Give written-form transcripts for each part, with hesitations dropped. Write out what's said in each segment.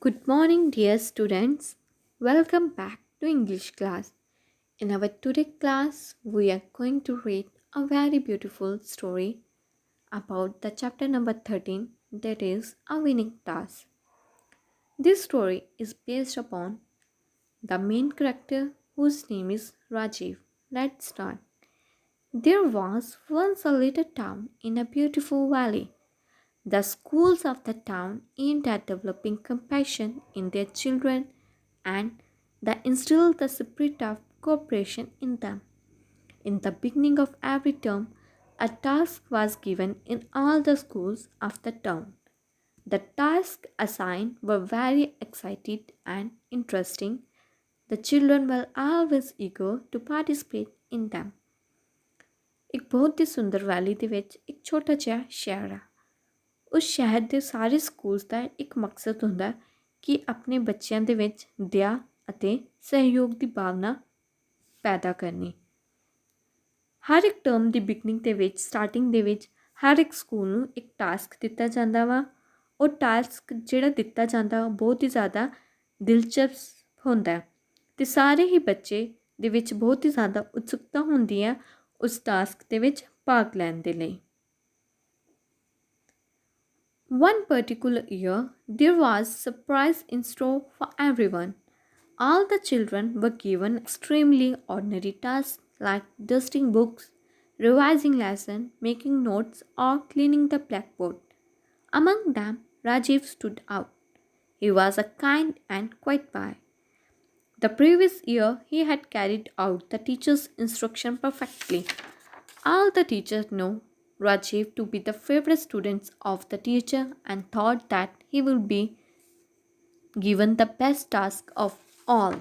Good morning, dear students. Welcome back to English class. In our today class, we are going to read a very beautiful story about the chapter number 13, that is a winning task. This story is based upon the main character whose name is Rajiv. Let's start. There was once a little town in a beautiful valley. The schools of the town aimed at developing compassion in their children and they instilled the spirit of cooperation in them. In the beginning of every term, a task was given in all the schools of the town. The tasks assigned were very exciting and interesting. The children were always eager to participate in them. ਇੱਕ ਬਹੁਤ ਹੀ ਸੁੰਦਰ ਵੈਲੀ ਦੇ ਵਿੱਚ ਇੱਕ ਛੋਟਾ ਜਿਹਾ ਸ਼ਹਿਰ ਆ। ਉਸ ਸ਼ਹਿਰ ਦੇ ਸਾਰੇ ਸਕੂਲਸ ਦਾ ਇੱਕ ਮਕਸਦ ਹੁੰਦਾ ਕਿ ਆਪਣੇ ਬੱਚਿਆਂ ਦੇ ਵਿੱਚ ਦਇਆ ਅਤੇ ਸਹਿਯੋਗ ਦੀ ਭਾਵਨਾ ਪੈਦਾ ਕਰਨੀ। ਹਰ ਇੱਕ ਟਰਮ ਦੀ ਬਿਗਨਿੰਗ ਦੇ ਵਿੱਚ ਸਟਾਰਟਿੰਗ ਦੇ ਵਿੱਚ ਹਰ ਇੱਕ ਸਕੂਲ ਨੂੰ ਇੱਕ ਟਾਸਕ ਦਿੱਤਾ ਜਾਂਦਾ ਵਾ। ਉਹ ਟਾਸਕ ਜਿਹੜਾ ਦਿੱਤਾ ਜਾਂਦਾ ਉਹ ਬਹੁਤ ਹੀ ਜ਼ਿਆਦਾ ਦਿਲਚਸਪ ਹੁੰਦਾ ਅਤੇ ਸਾਰੇ ਹੀ ਬੱਚੇ ਦੇ ਵਿੱਚ ਬਹੁਤ ਹੀ ਜ਼ਿਆਦਾ ਉਤਸੁਕਤਾ ਹੁੰਦੀ ਹੈ ਉਸ ਟਾਸਕ ਦੇ ਵਿੱਚ ਭਾਗ ਲੈਣ ਦੇ ਲਈ। One particular year, there was surprise in store for everyone. All the children were given extremely ordinary tasks like dusting books, revising lessons, making notes, or cleaning the blackboard. Among them, Rajiv stood out. He was a kind and quiet boy. The previous year, he had carried out the teacher's instruction perfectly. All the teachers know Rajiv to be the favorite student of the teacher and thought that he would be given the best task of all.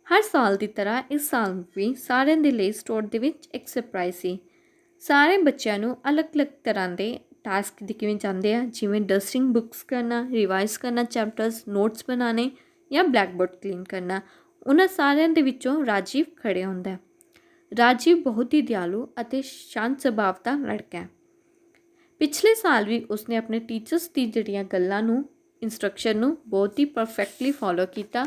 ਹਰ ਸਾਲ ਦੀ ਤਰ੍ਹਾਂ ਇਸ ਸਾਲ ਵੀ ਸਾਰਿਆਂ ਦੇ ਲਈ store ਦੇ ਵਿੱਚ ਇੱਕ ਸਰਪ੍ਰਾਈਜ਼ ਸੀ। ਸਾਰੇ ਬੱਚਿਆਂ ਨੂੰ ਅਲੱਗ-ਅਲੱਗ ਤਰ੍ਹਾਂ ਦੇ ਟਾਸਕ ਦਿਖੇ ਜਾਂਦੇ ਆ, ਜਿਵੇਂ ਡਸਟਿੰਗ ਬੁੱਕਸ ਕਰਨਾ, ਰਿਵਾਈਜ਼ ਕਰਨਾ ਚੈਪਟਰਸ, ਨੋਟਸ ਬਣਾਉਣੇ ਜਾਂ ਬਲੈਕਬੋਰਡ ਕਲੀਨ ਕਰਨਾ। ਉਹਨਾਂ ਸਾਰਿਆਂ ਦੇ ਵਿੱਚੋਂ ਰਾਜੀਵ ਖੜ੍ਹੇ ਹੁੰਦਾ। ਰਾਜੀਵ ਬਹੁਤ ਹੀ ਦਿਆਲੂ ਅਤੇ ਸ਼ਾਂਤ ਸੁਭਾਅ ਦਾ ਲੜਕਾ ਹੈ। ਪਿਛਲੇ ਸਾਲ ਵੀ ਉਸਨੇ ਆਪਣੇ ਟੀਚਰਸ ਦੀ ਜਿਹੜੀਆਂ ਗੱਲਾਂ ਨੂੰ ਇੰਸਟਰਕਸ਼ਨ ਨੂੰ ਬਹੁਤ ਹੀ ਪਰਫੈਕਟਲੀ ਫੋਲੋ ਕੀਤਾ।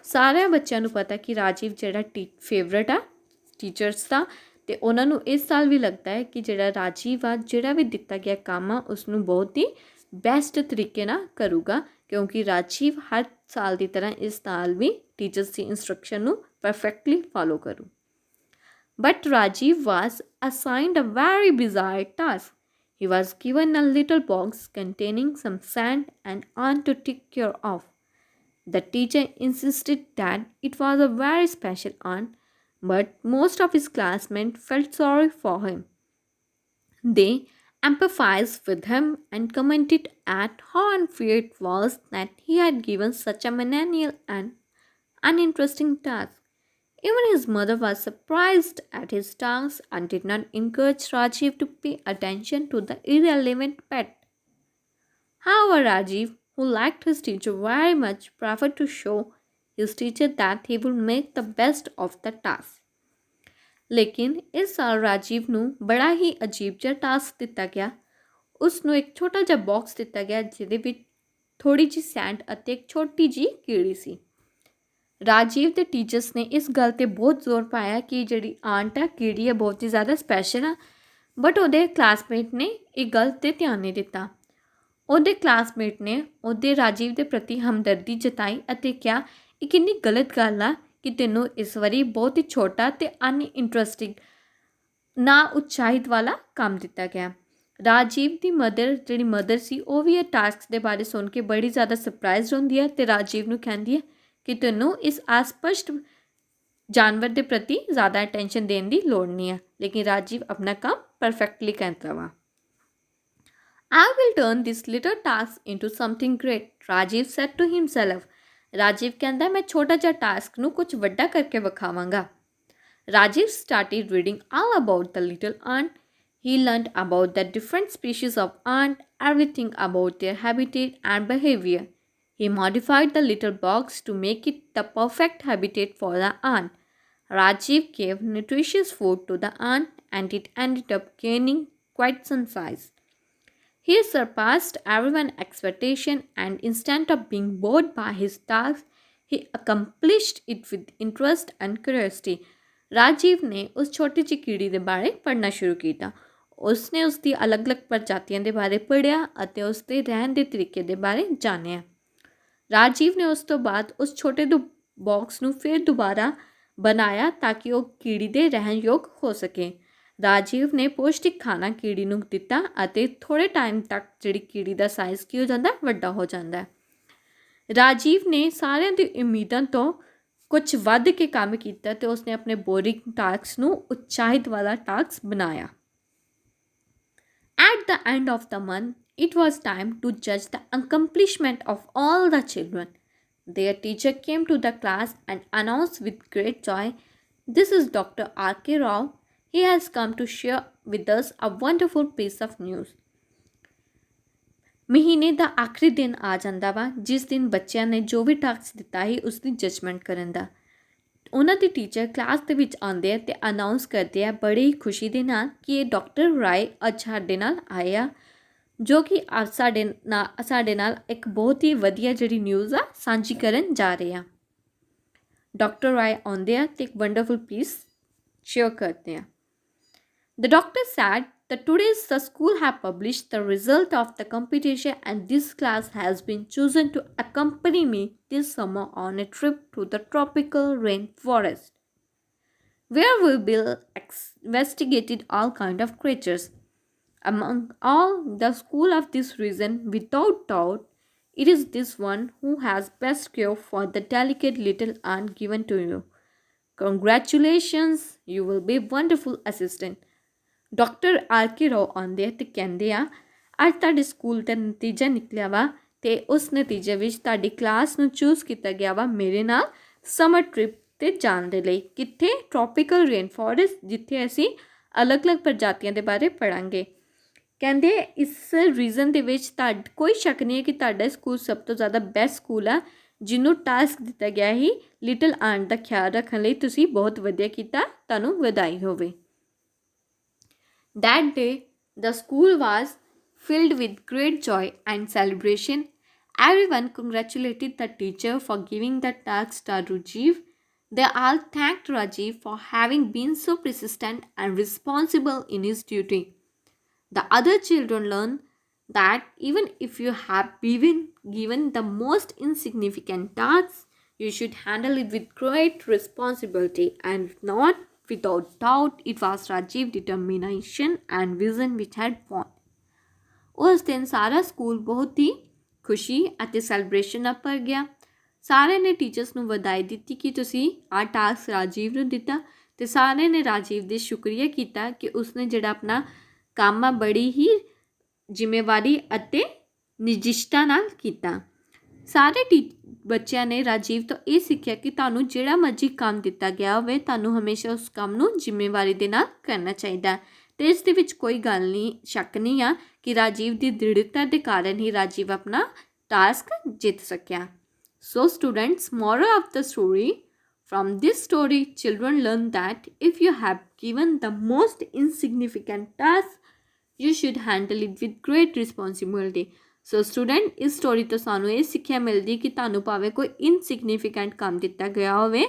ਸਾਰਿਆਂ ਬੱਚਿਆਂ ਨੂੰ ਪਤਾ ਕਿ ਰਾਜੀਵ ਜਿਹੜਾ ਫੇਵਰਟ ਆ ਟੀਚਰਸ ਦਾ ਅਤੇ ਉਹਨਾਂ ਨੂੰ ਇਸ ਸਾਲ ਵੀ ਲੱਗਦਾ ਹੈ ਕਿ ਜਿਹੜਾ ਰਾਜੀਵ ਆ ਜਿਹੜਾ ਵੀ ਦਿੱਤਾ ਗਿਆ ਕੰਮ ਆ ਉਸਨੂੰ ਬਹੁਤ ਹੀ ਬੈਸਟ ਤਰੀਕੇ ਨਾਲ ਕਰੂਗਾ, ਕਿਉਂਕਿ ਰਾਜੀਵ ਹਰ ਸਾਲ ਦੀ ਤਰ੍ਹਾਂ ਇਸ ਸਾਲ ਵੀ ਟੀਚਰਸ ਦੀ ਇੰਸਟਰਕਸ਼ਨ ਨੂੰ ਪਰਫੈਕਟਲੀ ਫੋਲੋ ਕਰੂ। But Rajiv was assigned a very bizarre task. He was given a little box containing some sand and ant to take care of. The teacher insisted that it was a very special ant, but most of his classmates felt sorry for him. They empathized with him and commented at how unfair it was that he had given such a menial and uninteresting task. Even his mother was surprised at his task and did not encourage Rajiv to pay attention to the irrelevant pet. However, Rajiv, who liked his teacher very much, preferred to show his teacher that he would make the best of the task. ਲੇਕਿਨ ਇਸ ਸਾਲ ਰਾਜੀਵ ਨੂੰ ਬੜਾ ਹੀ ਅਜੀਬ ਜਿਹਾ task ਦਿੱਤਾ ਗਿਆ। ਉਸ ਨੂੰ ਇੱਕ ਛੋਟਾ ਜਿਹਾ ਬਾਕਸ ਦਿੱਤਾ ਗਿਆ ਜਿਹਦੇ ਵਿੱਚ ਥੋੜ੍ਹੀ ਜਿਹੀ ਸੈਂਡ ਅਤੇ ਇੱਕ ਛੋਟੀ ਜਿਹੀ ਕੀੜੀ ਸੀ। ਰਾਜੀਵ ਦੇ ਟੀਚਰਸ ਨੇ ਇਸ ਗੱਲ 'ਤੇ ਬਹੁਤ ਜ਼ੋਰ ਪਾਇਆ ਕਿ ਜਿਹੜੀ ਆਂਟ ਆ ਕੀੜੀ ਹੈ ਬਹੁਤ ਹੀ ਜ਼ਿਆਦਾ ਸਪੈਸ਼ਲ ਆ, ਬਟ ਉਹਦੇ ਕਲਾਸਮੇਟ ਨੇ ਇਹ ਗੱਲ 'ਤੇ ਧਿਆਨ ਨਹੀਂ ਦਿੱਤਾ। ਉਹਦੇ ਕਲਾਸਮੇਟ ਨੇ ਉਹਦੇ ਰਾਜੀਵ ਦੇ ਪ੍ਰਤੀ ਹਮਦਰਦੀ ਜਤਾਈ ਅਤੇ ਕਿਹਾ ਇਹ ਕਿੰਨੀ ਗਲਤ ਗੱਲ ਆ ਕਿ ਤੈਨੂੰ ਇਸ ਵਾਰੀ ਬਹੁਤ ਹੀ ਛੋਟਾ ਅਤੇ ਅਨਇੰਟਰਸਟਿੰਗ ਨਾ ਉਤਸ਼ਾਹਿਤ ਵਾਲਾ ਕੰਮ ਦਿੱਤਾ ਗਿਆ। ਰਾਜੀਵ ਦੀ ਜਿਹੜੀ ਮਦਰ ਸੀ ਉਹ ਵੀ ਇਹ ਟਾਸਕ ਦੇ ਬਾਰੇ ਸੁਣ ਕੇ ਬੜੀ ਜ਼ਿਆਦਾ ਸਰਪ੍ਰਾਈਜ਼ ਹੁੰਦੀ ਹੈ ਅਤੇ ਰਾਜੀਵ ਨੂੰ ਕਹਿੰਦੀ ਹੈ ਕਿ ਤੈਨੂੰ ਇਸ ਅਸਪਸ਼ਟ ਜਾਨਵਰ ਦੇ ਪ੍ਰਤੀ ਜ਼ਿਆਦਾ ਅਟੈਂਸ਼ਨ ਦੇਣ ਦੀ ਲੋੜ ਨਹੀਂ ਹੈ, ਲੇਕਿਨ ਰਾਜੀਵ ਆਪਣਾ ਕੰਮ ਪਰਫੈਕਟਲੀ ਕਰਦਾ ਵਾ। I will turn this little task into something great, Rajiv said to himself. Rajiv ਕਹਿੰਦਾ ਮੈਂ ਛੋਟਾ ਜਿਹਾ ਟਾਸਕ ਨੂੰ ਕੁਝ ਵੱਡਾ ਕਰਕੇ ਵਿਖਾਵਾਂਗਾ। Rajiv started reading all about the little ant. He learned about the different species of ant, everything about their habitat and behavior. He modified the little box to make it the perfect habitat for the ant. Rajiv gave nutritious food to the ant and it ended up gaining quite some size. He surpassed everyone's expectation, and instead of being bored by his task, he accomplished it with interest and curiosity. Rajiv ਨੇ ਉਸ ਛੋਟੀ ਜਿਹੀ ਕੀੜੀ ਦੇ ਬਾਰੇ ਪੜ੍ਹਨਾ ਸ਼ੁਰੂ ਕੀਤਾ। ਉਸਨੇ ਉਸ ਦੀ ਅਲੱਗ-ਅਲੱਗ ਪ੍ਰਜਾਤੀਆਂ ਦੇ ਬਾਰੇ ਪੜ੍ਹਿਆ ਅਤੇ ਉਸ ਦੇ ਰਹਿਣ ਦੇ ਤਰੀਕੇ ਦੇ ਬਾਰੇ ਜਾਣਿਆ। ਰਾਜੀਵ ਨੇ ਉਸ ਤੋਂ ਬਾਅਦ ਉਸ ਛੋਟੇ ਜਿਹੇ ਬਾਕਸ ਨੂੰ ਫਿਰ ਦੁਬਾਰਾ ਬਣਾਇਆ ਤਾਂ ਕਿ ਉਹ ਕੀੜੀ ਦੇ ਰਹਿਣ ਯੋਗ ਹੋ ਸਕੇ। ਰਾਜੀਵ ਨੇ ਪੌਸ਼ਟਿਕ ਖਾਣਾ ਕੀੜੀ ਨੂੰ ਦਿੱਤਾ ਅਤੇ ਥੋੜ੍ਹੇ ਟਾਈਮ ਤੱਕ ਜਿਹੜੀ ਕੀੜੀ ਦਾ ਸਾਈਜ਼ ਕੀ ਹੋ ਜਾਂਦਾ, ਵੱਡਾ ਹੋ ਜਾਂਦਾ। ਰਾਜੀਵ ਨੇ ਸਾਰਿਆਂ ਦੀ ਉਮੀਦਾਂ ਤੋਂ ਕੁਝ ਵੱਧ ਕੇ ਕੰਮ ਕੀਤਾ ਅਤੇ ਉਸਨੇ ਆਪਣੇ ਬੋਰਿੰਗ ਟਾਸਕ ਨੂੰ ਉਤਸ਼ਾਹਿਤ ਵਾਲਾ ਟਾਸਕ ਬਣਾਇਆ। At the end of the month, it was time to judge the accomplishment of all the children. Their teacher came to the class and announced with great joy, "This is Dr. R.K. Rao. He has come to share with us a wonderful piece of news." ਮਹੀਨੇ ਦਾ ਆਖਰੀ ਦਿਨ ਆ ਜਾਂਦਾ ਵਾ ਜਿਸ ਦਿਨ ਬੱਚਿਆਂ ਨੇ ਜੋ ਵੀ ਟਾਸਕ ਦਿੱਤਾ ਸੀ ਉਸ ਦੀ ਜਜਮੈਂਟ ਕਰਨ ਦਾ। ਉਹਨਾਂ ਦੀ ਟੀਚਰ ਕਲਾਸ ਦੇ ਵਿੱਚ ਆਉਂਦੇ ਆ ਅਤੇ ਅਨਾਊਂਸ ਕਰਦੇ ਆ ਬੜੀ ਹੀ ਖੁਸ਼ੀ ਦੇ ਨਾਲ ਕਿ ਇਹ ਡਾਕਟਰ ਰਾਏ ਅੱਜ ਸਾਡੇ ਨਾਲ ਆਏ ਆ, ਜੋ ਕਿ ਸਾਡੇ ਨਾਲ ਇੱਕ ਬਹੁਤ ਹੀ ਵਧੀਆ ਜਿਹੜੀ ਨਿਊਜ਼ ਆ ਸਾਂਝੀ ਕਰਨ ਜਾ ਰਹੇ ਆ। ਡਾਕਟਰ ਰਾਏ ਆਉਂਦੇ ਆ ਅਤੇ ਇੱਕ ਵੰਡਰਫੁਲ ਪੀਸ ਸ਼ੇਅਰ ਕਰਦੇ ਆ। The doctor said that today the school have published the result of the competition and this class has been chosen to accompany me this summer on a trip to the tropical rainforest, where we will investigate all kind of creatures. Among all the school of this region, without doubt, it is this one who has best cure for the delicate little ant given to you. Congratulations, you will be wonderful assistant. Doctor R K Rao ਆਉਂਦੇ ਆ ਅਤੇ ਕਹਿੰਦੇ ਆ ਅੱਜ ਤੁਹਾਡੇ school ਦਾ ਨਤੀਜਾ ਨਿਕਲਿਆ ਵਾ ਅਤੇ ਉਸ ਨਤੀਜੇ ਵਿੱਚ ਤੁਹਾਡੀ ਕਲਾਸ ਨੂੰ ਚੂਜ਼ ਕੀਤਾ ਗਿਆ ਵਾ ਮੇਰੇ ਨਾਲ ਸਮਰ ਟ੍ਰਿਪ 'ਤੇ ਜਾਣ ਦੇ ਲਈ। ਕਿੱਥੇ? ਟ੍ਰੋਪੀਕਲ ਰੇਨ ਫੋਰੈਸਟ, ਜਿੱਥੇ ਅਸੀਂ ਅਲੱਗ-ਅਲੱਗ ਪ੍ਰਜਾਤੀਆਂ ਦੇ ਬਾਰੇ ਪੜ੍ਹਾਂਗੇ। ਕਹਿੰਦੇ ਇਸ ਰੀਜ਼ਨ ਦੇ ਵਿੱਚ ਕੋਈ ਸ਼ੱਕ ਨਹੀਂ ਹੈ ਕਿ ਤੁਹਾਡਾ ਸਕੂਲ ਸਭ ਤੋਂ ਜ਼ਿਆਦਾ ਬੈਸਟ ਸਕੂਲ ਆ, ਜਿਹਨੂੰ ਟਾਸਕ ਦਿੱਤਾ ਗਿਆ ਸੀ ਲਿਟਲ ਆਂਟ ਦਾ ਖਿਆਲ ਰੱਖਣ ਲਈ। ਤੁਸੀਂ ਬਹੁਤ ਵਧੀਆ ਕੀਤਾ, ਤੁਹਾਨੂੰ ਵਧਾਈ ਹੋਵੇ। That day, the school was filled with great joy and celebration. Everyone congratulated the teacher for giving the task to Rajiv. They all thanked Rajiv for having been so persistent and responsible in his duty. The other children learned that even if you have been given the most insignificant task, you should handle it with great responsibility and not without doubt it was Rajiv's determination and vision which had won. ਉਸ ਦਿਨ ਸਾਰਾ school ਬਹੁਤ ਹੀ ਖੁਸ਼ੀ ਅਤੇ celebration ਨਾਲ ਭਰ ਗਿਆ। ਸਾਰਿਆਂ ਨੇ ਟੀਚਰਸ ਨੂੰ ਵਧਾਈ ਦਿੱਤੀ ਕਿ ਤੁਸੀਂ ਆਹ ਟਾਸਕ ਰਾਜੀਵ ਨੂੰ ਦਿੱਤਾ ਅਤੇ ਸਾਰਿਆਂ ਨੇ ਰਾਜੀਵ ਦੇ ਸ਼ੁਕਰੀਆ ਕੀਤਾ ਕਿ ਉਸਨੇ ਜਿਹੜਾ ਆਪਣਾ ਕੰਮ ਆ ਬੜੀ ਹੀ ਜ਼ਿੰਮੇਵਾਰੀ ਅਤੇ ਨਿਜਿਸ਼ਟਾ ਨਾਲ ਕੀਤਾ। ਸਾਰੇ ਬੱਚਿਆਂ ਨੇ ਰਾਜੀਵ ਤੋਂ ਇਹ ਸਿੱਖਿਆ ਕਿ ਤੁਹਾਨੂੰ ਜਿਹੜਾ ਮਰਜ਼ੀ ਕੰਮ ਦਿੱਤਾ ਗਿਆ ਹੋਵੇ ਤੁਹਾਨੂੰ ਹਮੇਸ਼ਾ ਉਸ ਕੰਮ ਨੂੰ ਜ਼ਿੰਮੇਵਾਰੀ ਦੇ ਨਾਲ ਕਰਨਾ ਚਾਹੀਦਾ ਅਤੇ ਇਸ ਦੇ ਵਿੱਚ ਕੋਈ ਗੱਲ ਨਹੀਂ, ਸ਼ੱਕ ਨਹੀਂ ਆ ਕਿ ਰਾਜੀਵ ਦੀ ਦ੍ਰਿੜਤਾ ਦੇ ਕਾਰਨ ਹੀ ਰਾਜੀਵ ਆਪਣਾ ਟਾਸਕ ਜਿੱਤ ਸਕਿਆ। So students, moral of the story, from this story children learn that if you have given the most insignificant task, you should handle it with great responsibility. So student, ਇਸ ਸਟੋਰੀ ਤੋਂ ਸਾਨੂੰ ਇਹ ਸਿੱਖਿਆ ਮਿਲਦੀ ਕਿ ਤੁਹਾਨੂੰ ਭਾਵੇਂ ਕੋਈ ਇਨਸਿਗਨੀਫੀਕੈਂਟ ਕੰਮ ਦਿੱਤਾ ਗਿਆ ਹੋਵੇ,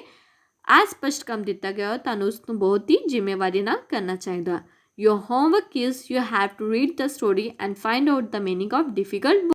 ਅਸਪਸ਼ਟ ਕੰਮ ਦਿੱਤਾ ਗਿਆ ਹੋ, ਤੁਹਾਨੂੰ ਉਸ ਨੂੰ ਬਹੁਤ ਹੀ ਜ਼ਿੰਮੇਵਾਰੀ ਨਾਲ ਕਰਨਾ ਚਾਹੀਦਾ। Your homework is you have to read the story and find out the meaning of difficult